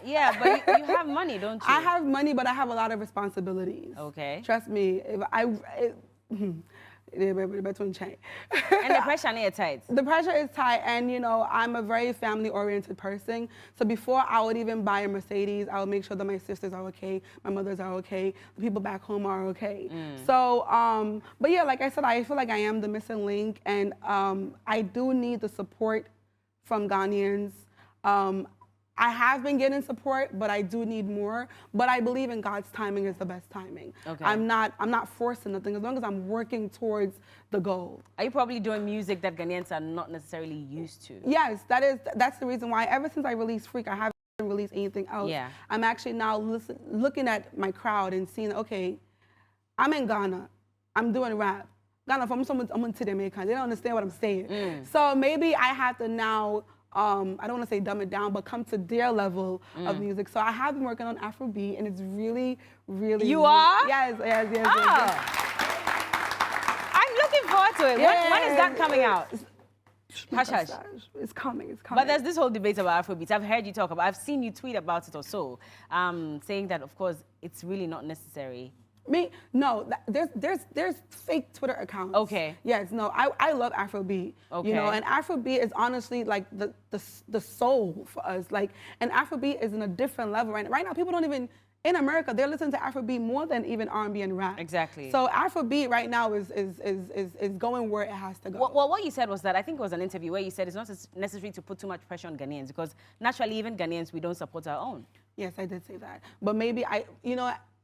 Yeah, but you have money, don't you? I have money, but I have a lot of responsibilities. Okay. Trust me, And the pressure is tight. The pressure is tight, and you know, I'm a very family-oriented person. So before I would even buy a Mercedes, I would make sure that my sisters are okay, my mothers are okay, the people back home are okay. So, but yeah, like I said, I feel like I am the missing link, and I do need the support from Ghanaians. I have been getting support, but I do need more. But I believe in God's timing is the best timing. Okay. I'm not forcing nothing, as long as I'm working towards the goal. Are you probably doing music that Ghanaians are not necessarily used to? Yes, that's the reason why. Ever since I released Freak, I haven't released anything else. Yeah. I'm actually now looking at my crowd and seeing, okay, I'm in Ghana, I'm doing rap. Ghana, from someone to Jamaica, they don't understand what I'm saying. So maybe I have to now I don't want to say dumb it down, but come to their level of music. So I have been working on Afrobeat, and it's really, really. You are? Yes. Oh. I'm looking forward to it. When is that coming out? Hush, hush. It's coming. But there's this whole debate about Afrobeats. I've heard you talk about. I've seen you tweet about it or so, saying that of course it's really not necessary. No, there's fake Twitter accounts. Okay. Yes, no, I love Afrobeat. Okay. You know, and Afrobeat is honestly like the soul for us. Like, and Afrobeat is in a different level right now. Right now, people don't even, in America, they're listening to Afrobeat more than even R&B and rap. Exactly. So Afrobeat right now is going where it has to go. Well, what you said was that, I think it was an interview where you said it's not necessary to put too much pressure on Ghanaians because naturally, even Ghanaians, we don't support our own. Yes, I did say that. But maybe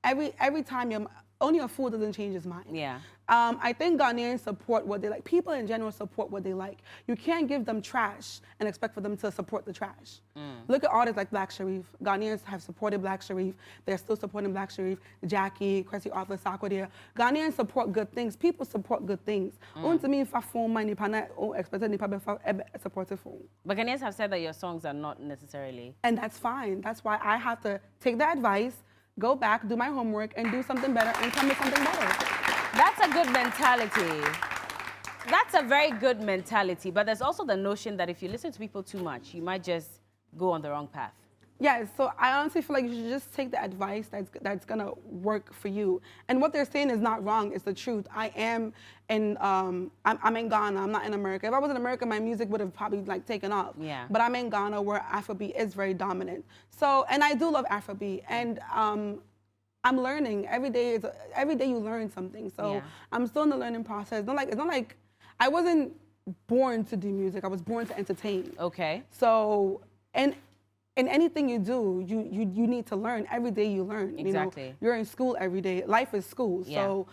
every time only a fool doesn't change his mind. Yeah. I think Ghanaians support what they like. People in general support what they like. You can't give them trash and expect for them to support the trash. Look at artists like Black Sharif. Ghanaians have supported Black Sharif. They're still supporting Black Sharif, Jackie, Kwesi Arthur, Sarkodie. Ghanaians support good things. People support good things. But Ghanaians have said that your songs are not necessarily. And that's fine. That's why I have to take the advice, go back, do my homework, and do something better, and come with something better. That's a good mentality. That's a very good mentality. But there's also the notion that if you listen to people too much, you might just go on the wrong path. Yeah, so I honestly feel like you should just take the advice that's gonna work for you. And what they're saying is not wrong, it's the truth. I'm in Ghana, I'm not in America. If I was in America, my music would have probably like taken off. Yeah. But I'm in Ghana where Afrobeat is very dominant. So, and I do love Afrobeat. And I'm learning. Every day you learn something. So yeah. I'm still in the learning process. It's not like I wasn't born to do music. I was born to entertain. Okay. So, and in anything you do, you need to learn. Every day you learn. Exactly. You know, you're in school every day. Life is school. Yeah. So,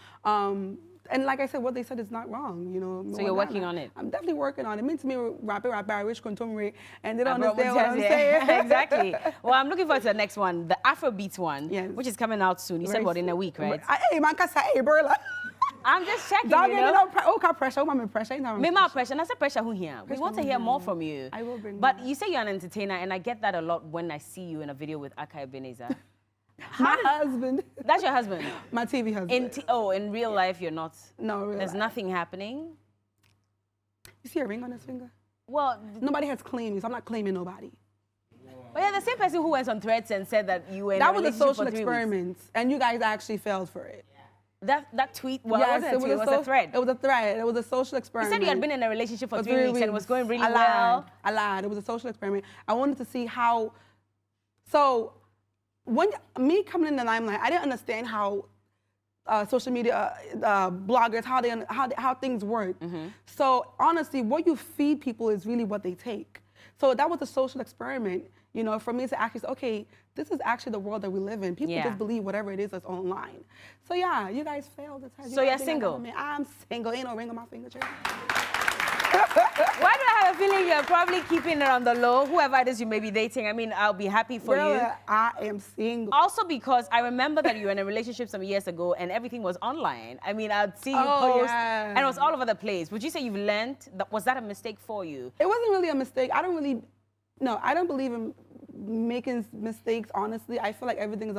and like I said, what they said is not wrong. You know. So you're working on it. I'm definitely working on it. Mean to me, rap, Irish, contemporary, and they don't understand what I'm saying. Exactly. Well, I'm looking forward to the next one, the Afrobeat one, yes. which is coming out soon. You said what, in a week, right? Hey, man, hey, Berla. I'm just checking, Don't you know. Pressure. I'm pressure. Me my pressure. I said pressure who here. We want to hear more from you. I will bring But more. you say you're an entertainer, and I get that a lot when I see you in a video with Aka Ebenezer. My husband. That's your husband? My TV husband. In real life, you're not? No, real There's life. nothing happening? You see a ring on his finger? Well... Nobody has claimed me, so I'm not claiming nobody. But yeah, the same person who went on Threads and said that you were in a That was a relationship social for 3 experiment, and you guys actually failed for it. That tweet, well, Yes, it wasn't a tweet, it was a thread. It was a thread. It was a social You experiment. said you had been in a relationship for 3 weeks and it was going really well. I lied. It was a social experiment. I wanted to see how... So, when me coming in the limelight, I didn't understand how social media bloggers, how things work. So, honestly, what you feed people is really what they take. So that was a social experiment, you know, for me to actually say, okay, this is actually the world that we live in. People just believe whatever it is that's online. So yeah, you guys failed this time. So you're single? I'm single. Ain't no ring on my finger. Why do I have a feeling you're probably keeping it on the low? Whoever it is you may be dating, I mean, I'll be happy for you. I am single. Also because I remember that you were in a relationship some years ago and everything was online. I mean, I'd see you post and it was all over the place. Would you say you've learned? Was that a mistake for you? It wasn't really a mistake. I don't believe in making mistakes, honestly. I feel like everything is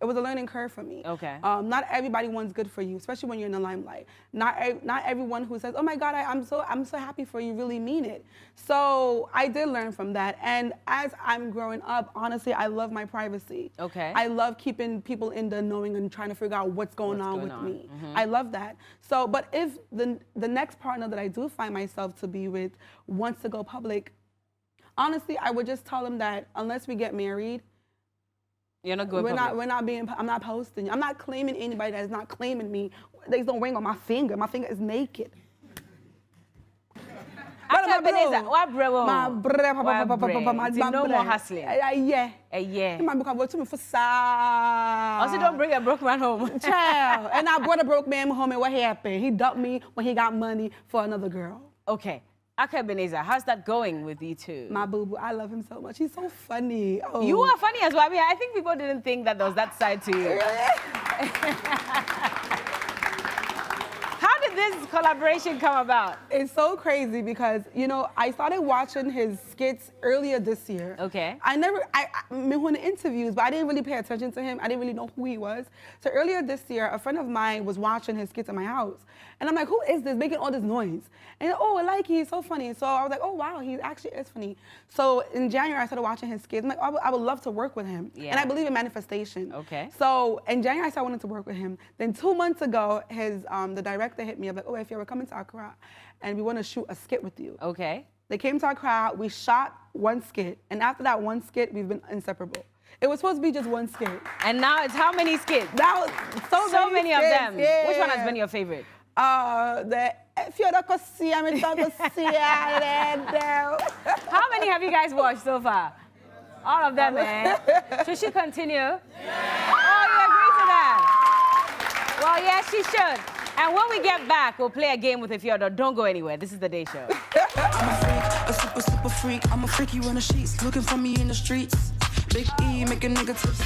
it was a learning curve for me. Okay. Not everybody wants good for you, especially when you're in the limelight. Not everyone who says, "Oh my God, I'm so happy for you," really mean it. So I did learn from that, and as I'm growing up, honestly, I love my privacy. Okay. I love keeping people in the knowing and trying to figure out what's going on with me. I love that. So, but if the next partner that I do find myself to be with wants to go public, honestly, I would just tell them that unless we get married, you're not going public. I'm not posting. I'm not claiming anybody that is not claiming me. There's no ring on my finger. My finger is naked. No more hustling. Yeah. Yeah. Also, don't bring a broke man home. Child. And I brought a broke man home, and what happened? He dumped me when he got money for another girl. Okay. Aka Ebenezer, how's that going with you two? My boo-boo, I love him so much. He's so funny. Oh. You are funny as well. I mean, I think people didn't think that there was that side to you. How did did this collaboration come about? It's so crazy because, you know, I started watching his skits earlier this year. Okay. I when interviews, but I didn't really pay attention to him. I didn't really know who he was. So earlier this year, a friend of mine was watching his skits at my house. And I'm like, who is this making all this noise? And oh, I like he's so funny. So I was like, oh, wow, he actually is funny. So in January, I started watching his skits. I'm like, I would love to work with him. Yeah. And I believe in manifestation. Okay. So in January, I started wanting to work with him. Then 2 months ago, the director hit me up like, oh, Efia, we're coming to Accra, and we want to shoot a skit with you. Okay. They came to Accra, we shot one skit, and after that one skit, we've been inseparable. It was supposed to be just one skit. And now it's how many skits? Now, so many of skits, them. yeah. Which one has been your favorite? The Efia Odo How many have you guys watched so far? All of them, eh? Should she continue? Yeah. Oh, you agree to that? Well, yes, she should. And when we get back, we'll play a game with Efia Odo. Don't go anywhere. This is the Day Show. I'm a freak, a super, super freak. I'm a freaky on the sheets, looking for me in the streets. Big E, make a nigga tipsy.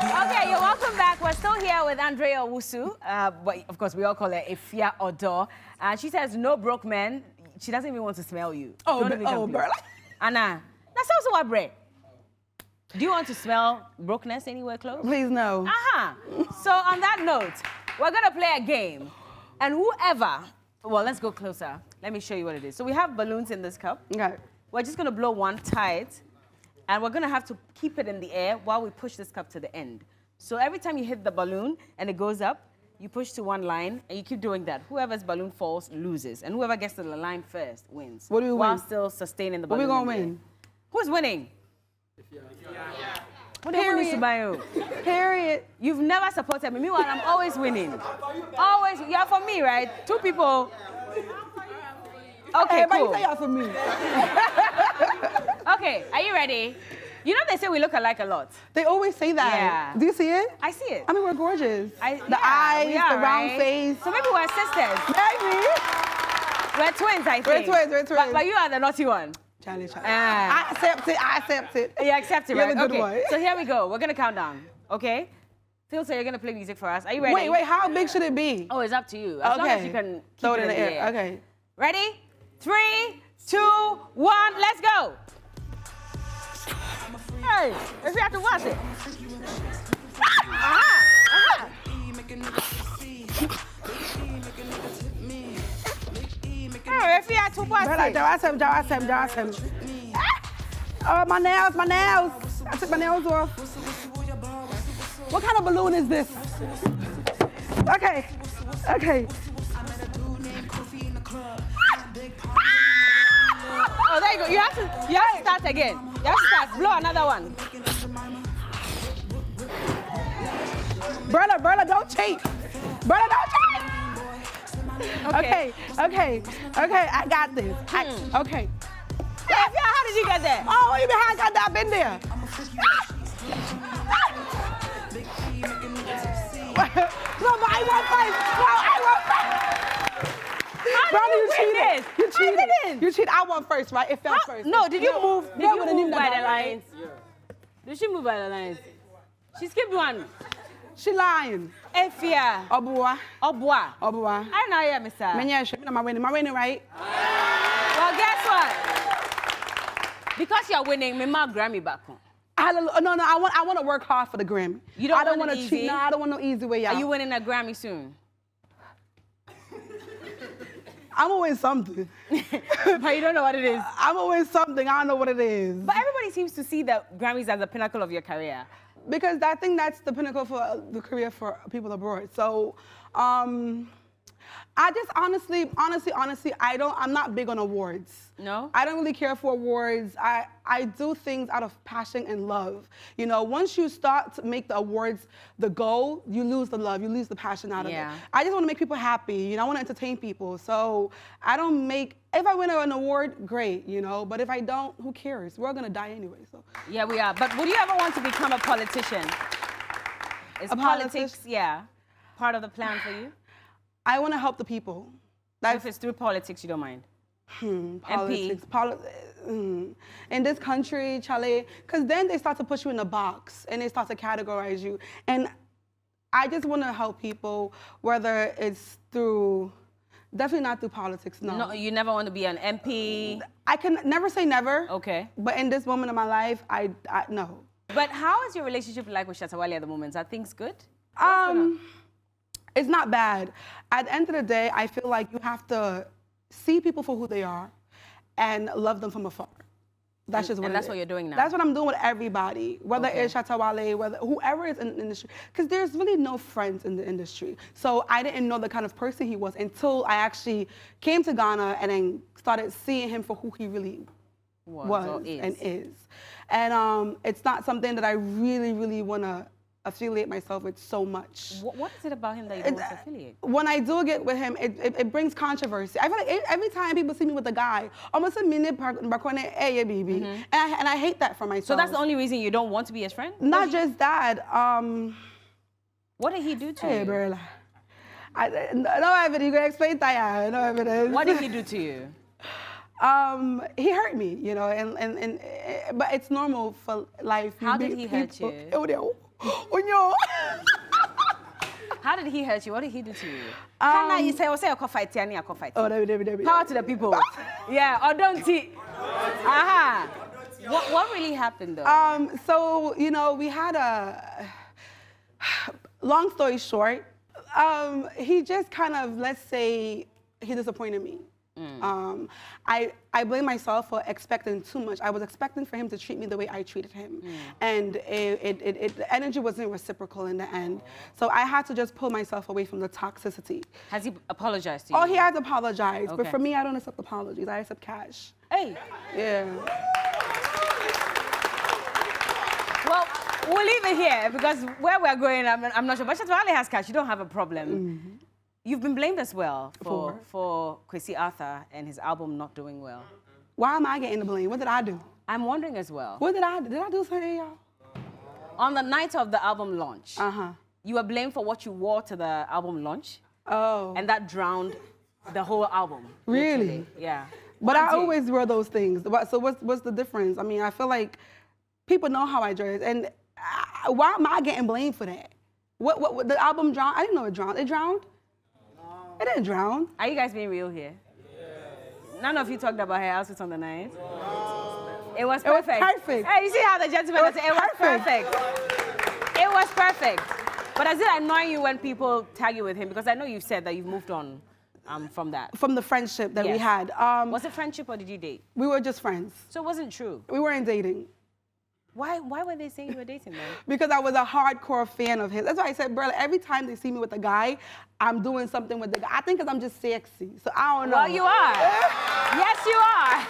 Okay, you're welcome back. We're still here with Andrea Owusu. But of course, we all call her Efia Odo. She says, no broke man. She doesn't even want to smell you. Berla. Anna, that's also what bread. Do you want to smell brokenness anywhere close? Please no. So on that note, we're gonna play a game. And whoever, well, let's go closer. Let me show you what it is. So we have balloons in this cup. Okay. We're just gonna blow one tight, and we're gonna have to keep it in the air while we push this cup to the end. So every time you hit the balloon and it goes up, you push to one line, and you keep doing that. Whoever's balloon falls loses, and whoever gets to the line first wins. What do we win? While still sustaining the balloon. What are we gonna win? Who's winning? What do you want to buy you? Period. You've never supported me. Meanwhile, I'm always winning. Always. Yeah, for me, right? Two people. Okay, everybody cool. say y'all for me. Okay, are you ready? You know they say we look alike a lot. They always say that. Yeah. Do you see it? I see it. I mean, we're gorgeous. The yeah, eyes, we are, the round right? face. So maybe we're sisters. Maybe. We're twins, I think. We're twins. But you are the naughty one. Charlie. Ah. I accept it. You accept it, You're right? the good Okay. one. So here we go. We're gonna count down. Okay? Phil, so you're gonna play music for us. Are you ready? Wait, how big should it be? Oh, it's up to you. As long as you can keep throw it in the air. Okay. Ready? 3, 2, 1, let's go. Hey, if you have to watch it. Oh, if you have to watch it. Jawasem. Oh, my nails. I took my nails off. What kind of balloon is this? Okay. Oh, there you go. You have to start again. You have to start. Blow another one. Berla, don't cheat. Okay, I got this. Okay. How did you get there? Oh, you behind got that been there. No, but I won first. Brother, you cheated. You cheated. I won first, right? It fell first. No, did you move? Did you move by the lines? Yeah. Did she move by the lines? She skipped one. She lying. Efia. Obua. I know you, Mister. I'm winning, right? Well, guess what? Because you're winning, me ma Grammy back home. No, I want to work hard for the Grammy. You don't I don't want want it to cheat. easy? No, I don't want no easy way out. Are you winning a Grammy soon? I'm gonna win something. But you don't know what it is. I'm gonna win something. I don't know what it is. But everybody seems to see the Grammys as the pinnacle of your career. Because I think that's the pinnacle for the career for people abroad. So, I just honestly, I'm not big on awards. No? I don't really care for awards. I do things out of passion and love. You know, once you start to make the awards the goal, you lose the love, you lose the passion out of it. I just want to make people happy. You know, I want to entertain people. So if I win an award, great, you know, but if I don't, who cares? We're all going to die anyway, so. Yeah, we are. But would you ever want to become a politician? Is politics, part of the plan for you? I want to help the people. So if it's through politics, you don't mind? Politics. In this country, Charlie, because then they start to put you in a box and they start to categorize you. And I just want to help people, whether it's through, definitely not through politics, no. No, you never want to be an MP? I can never say never. Okay. But in this moment of my life, I no. But how is your relationship like with Shatta Wale at the moment? Are things good? It's not bad. At the end of the day, I feel like you have to see people for who they are and love them from afar. That's just what and that's what you're doing now? That's what I'm doing with everybody, whether it's Shatta Wale, whether whoever is in the industry. Because there's really no friends in the industry. So I didn't know the kind of person he was until I actually came to Ghana and then started seeing him for who he really was and is. And it's not something that I really, really want to affiliate myself with so much. What is it about him that you don't want to affiliate? When I do get with him, it brings controversy. I feel like every time people see me with a guy, almost a minute, hey, baby. And I hate that for myself. So that's the only reason you don't want to be his friend? Not just that. What did he do to hey, you? Berla. No evidence. You can explain that. No evidence. What did he do to you? He hurt me, you know, and but it's normal for life. How did he hurt you? How did he hurt you? What did he do to you? Can you say, fight? Oh, David. Power to the people. Yeah, or don't he? Aha. What really happened though? So, you know, we had a, long story short, he just kind of, let's say, he disappointed me. I blame myself for expecting too much. I was expecting for him to treat me the way I treated him. And the energy wasn't reciprocal in the end. So I had to just pull myself away from the toxicity. Has he apologized to you? Oh, he has apologized. Okay. But for me, I don't accept apologies. I accept cash. Hey. Yeah. Well, we'll leave it here because where we're going, I'm not sure. But Shatta Wale has cash. You don't have a problem. You've been blamed as well for Kwesi Arthur and his album not doing well. Why am I getting the blame? What did I do? I'm wondering as well. What did I do? Did I do something, y'all? On the night of the album launch, you were blamed for what you wore to the album launch. Oh. And that drowned the whole album. Really? Literally. Yeah. But I always wear those things. So what's the difference? I mean, I feel like people know how I dress. And why am I getting blamed for that? What the album drowned? I didn't know it drowned. It drowned? It didn't drown. Are you guys being real here? None of you talked about her outfit on the night. It was perfect. It was perfect. Hey, you see how the gentleman said it was perfect. It was perfect. But does it annoy you when people tag you with him? Because I know you've said that you've moved on from that. From the friendship that we had. Was it friendship or did you date? We were just friends. So it wasn't true? We weren't dating. Why were they saying you were dating then? Because I was a hardcore fan of his. That's why I said, Berla, every time they see me with a guy, I'm doing something with the guy. I think because I'm just sexy. So I don't know. Well, you are. Yes, you are.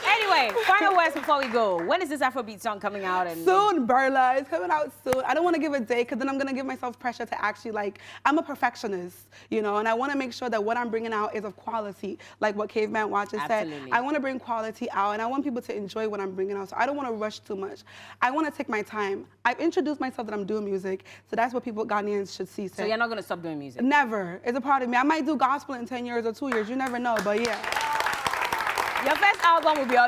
Anyway, final words before we go. When is this Afrobeat song coming out? Soon, Berla. It's coming out soon. I don't want to give a date because then I'm going to give myself pressure to actually, like, I'm a perfectionist, you know, and I want to make sure that what I'm bringing out is of quality, like what Caveman Watcher said. I want to bring quality out, and I want people to enjoy what I'm bringing out. So I don't want to rush too much. I want to take my time. I've introduced myself that I'm doing music, so that's what people, Ghanaians, should see. So you're not going to stop doing music? Never. It's a part of me. I might do gospel in 10 years or 2 years. You never know, but yeah. Your first album will be the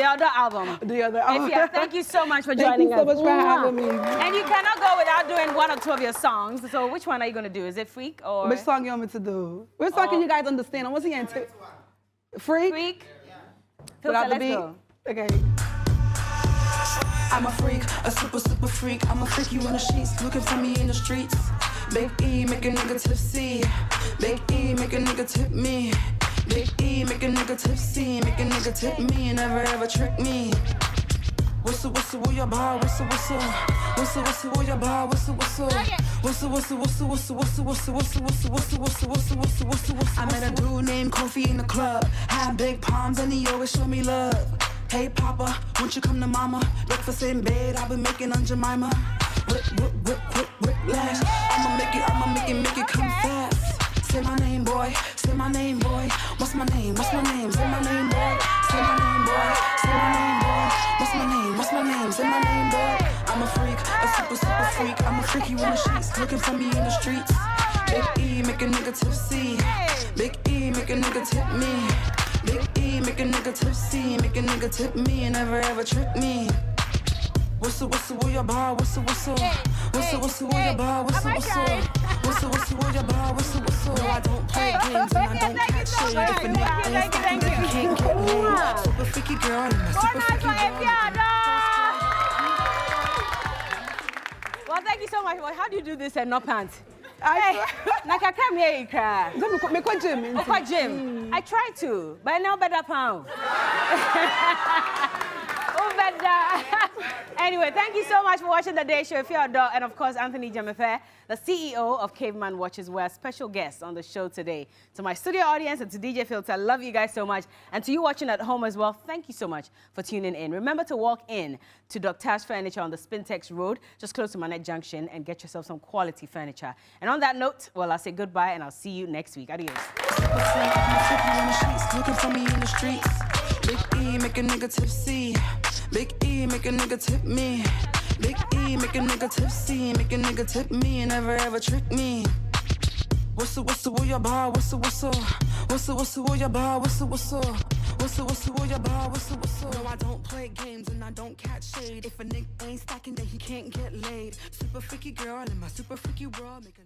other album. The other album. Efia, thank you so much for joining us. Thank you so much for having me. And you cannot go without doing one or two of your songs. So which one are you going to do? Is it Freak or? Which song you want me to do? Which song can you guys understand? I want to see Freak? Freak? Without the let's beat? go. Okay. I'm a freak, a super freak. I'm a freak, you in the sheets, looking for me in the streets. Big E, make a nigga tipsy. Big E, make a nigga tip me. Big E, make a nigga tipsy. Make a nigga tip me and never ever trick me. Whistle, whistle, will your bar, whistle, whistle. Whistle, whistle, will your bar, whistle, whistle. Whistle, whistle, whistle, whistle, whistle, whistle, whistle, whistle, whistle, whistle, whistle, whistle, whistle, whistle. I met a dude named Kofi in the club. Had big palms and he always show me love. Hey Papa, won't you come to Mama? Breakfast in bed, I've been making on Jemima. Whip, whip, whip, whip, whiplash. I'ma make it come fast. Say my name, boy. Say my name, boy. What's my name? What's my name? Say my name, boy. Say my name, boy. Say my name, boy. What's my name? What's my name? Say my name, boy. I'm a freak, a super freak. I'm a freak, you in the sheets, looking for me in the streets. Big E make a nigga tipsy. Big E make a nigga tip me. Big E make a nigga tipsy. Make a nigga tip me and never ever trick me. Whistle, whistle, will your bar, whistle, whistle. Whistle, whistle, will your bar, whistle, whistle. Whistle, whistle, will your bar, whistle, whistle. I don't play games and I don't catch shit. If a nigga ain't stacking, then he can't get laid. Super freaky girl, and my super freaky girl. Well, thank you so much. Well, how do you do this and not pants? Hey, like I come here, you cry. Gym. I try to, but now better pound. Anyway, thank you so much for watching the Day Show. Efia Odo and, of course, Anthony Jamefe, the CEO of Caveman Watches, were special guests on the show today. To my studio audience and to DJ Filter, love you guys so much. And to you watching at home as well, thank you so much for tuning in. Remember to walk in to Dr. Furniture on the Spintex Road, just close to Manette Junction, and get yourself some quality furniture. And on that note, well, I'll say goodbye and I'll see you next week. Adios. Looking for me in the streets. Big E make a nigga tipsy. Big E make a nigga tip me. Big E make a nigga tipsy. Make a nigga tip me and never ever trick me. Whistle, whistle, will your bar, whistle, whistle. Whistle, whistle, will your bar, whistle, whistle. Whistle, whistle, will your bar, whistle, whistle. No, I don't play games and I don't catch shade. If a nigga ain't stacking, then he can't get laid. Super freaky girl in my super freaky world. Make a